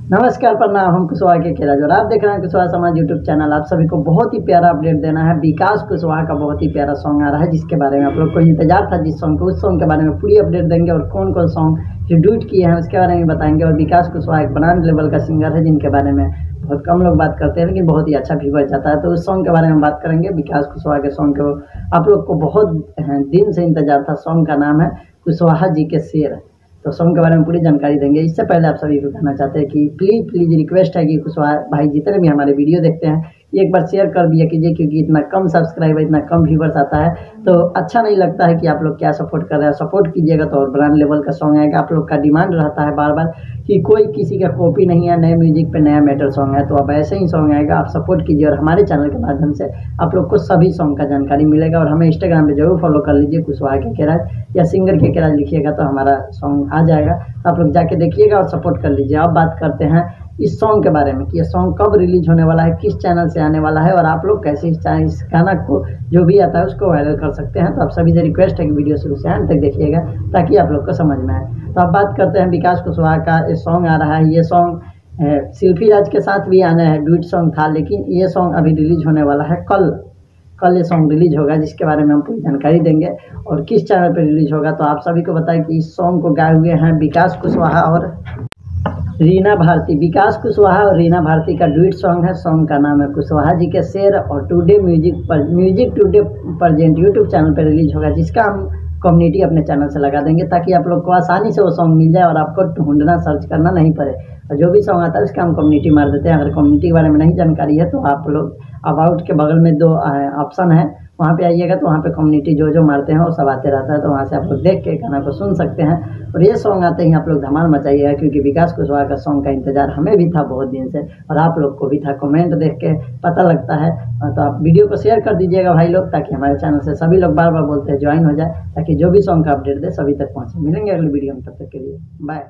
नमस्कार, प्रणाम। हम कुशवाहा के केराज और आप देख रहे हैं कुशवाहा समाज यूट्यूब चैनल। आप सभी को बहुत ही प्यारा अपडेट देना है। विकास कुशवाहा का बहुत ही प्यारा सॉन्ग आ रहा है, जिसके बारे में आप लोग को इंतजार था। जिस सॉन्ग को, उस सॉन्ग के बारे में पूरी अपडेट देंगे और कौन कौन सॉन्ग जो डूट किए हैं उसके बारे में बताएंगे। और विकास कुशवाहा एक ब्रांड लेवल का सिंगर है, जिनके बारे में बहुत कम लोग बात करते हैं, लेकिन बहुत ही अच्छा व्यूअर जाता है। तो उस सॉन्ग के बारे में बात करेंगे। विकास कुशवाहा के सॉन्ग को आप लोग को बहुत दिन से इंतजार था। सॉन्ग का नाम है कुशवाहा जी के शेर। तो सॉन्ग के बारे में पूरी जानकारी देंगे। इससे पहले आप सभी को कहना चाहते हैं कि प्लीज़ रिक्वेस्ट है कि कुशवाहा भाई जितने भी हमारे वीडियो देखते हैं एक बार शेयर कर दिया कीजिए, क्योंकि इतना कम सब्सक्राइबर, इतना कम व्यूवर्स आता है तो अच्छा नहीं लगता है कि आप लोग क्या सपोर्ट कर रहे हैं। सपोर्ट कीजिएगा तो और ब्रांड लेवल का सॉन्ग आएगा। आप लोग का डिमांड रहता है बार बार कि कोई किसी का कॉपी नहीं है, नए म्यूजिक पे नया मेटल सॉन्ग है, तो अब ऐसे ही सॉन्ग आएगा। आप सपोर्ट कीजिए और हमारे चैनल के माध्यम से आप लोग को सभी सॉन्ग का जानकारी मिलेगा। और हमें इंस्टाग्राम पे जरूर फॉलो कर लीजिए, कुशवाहा के केराज या सिंगर के केराज लिखिएगा तो हमारा सॉन्ग आ जाएगा। आप लोग जाके देखिएगा और सपोर्ट कर लीजिए। अब बात करते हैं इस सॉन्ग के बारे में कि ये सॉन्ग कब रिलीज होने वाला है, किस चैनल से आने वाला है और आप लोग कैसे इस गाना को जो भी आता है उसको वायरल कर सकते हैं। तो आप सभी से रिक्वेस्ट है कि वीडियो शुरू से अंत तक देखिएगा ताकि आप लोग को समझ में आए। तो अब बात करते हैं विकास कुशवाहा का। ये सॉन्ग आ रहा है। ये सॉन्ग शिल्पी राज के साथ भी आना है, डुएट सॉन्ग था, लेकिन ये सॉन्ग अभी रिलीज होने वाला है कल ये सॉन्ग रिलीज होगा, जिसके बारे में हम पूरी जानकारी देंगे और किस चैनल पर रिलीज होगा। तो आप सभी को बताएं कि इस सॉन्ग को गाए हुए हैं विकास कुशवाहा और रीना भारती। विकास कुशवाहा और रीना भारती का डुएट सॉन्ग है। सॉन्ग का नाम है कुशवाहा जी के शेर और today music today present YouTube channel पर रिलीज होगा, जिसका हम कम्युनिटी अपने चैनल से लगा देंगे ताकि आप लोग को आसानी से वो सॉन्ग मिल जाए और आपको ढूंढना सर्च करना नहीं पड़े। और जो भी सॉन्ग आता है उसका हम कम्युनिटी मार देते हैं। अगर कम्युनिटी के बारे में नहीं जानकारी है तो आप लोग अबाउट के बगल में 2 ऑप्शन है, वहाँ पे आइएगा तो वहाँ पे कम्युनिटी जो मारते हैं वो सब आते रहता है। तो वहाँ से आप लोग देख के गाना को सुन सकते हैं। और ये सॉन्ग आते ही आप लोग धमाल मचाइएगा, क्योंकि विकास कुशवाहा का सॉन्ग का इंतजार हमें भी था बहुत दिन से और आप लोग को भी था। कमेंट देख के पता लगता है। तो आप वीडियो को शेयर कर दीजिएगा भाई लोग, ताकि हमारे चैनल से सभी लोग बार बार बोलते हैं ज्वाइन हो जाए, ताकि जो भी सॉन्ग का अपडेट दे सभी तक पहुँचे। मिलेंगे अगली वीडियो में, तब तक के लिए बाय।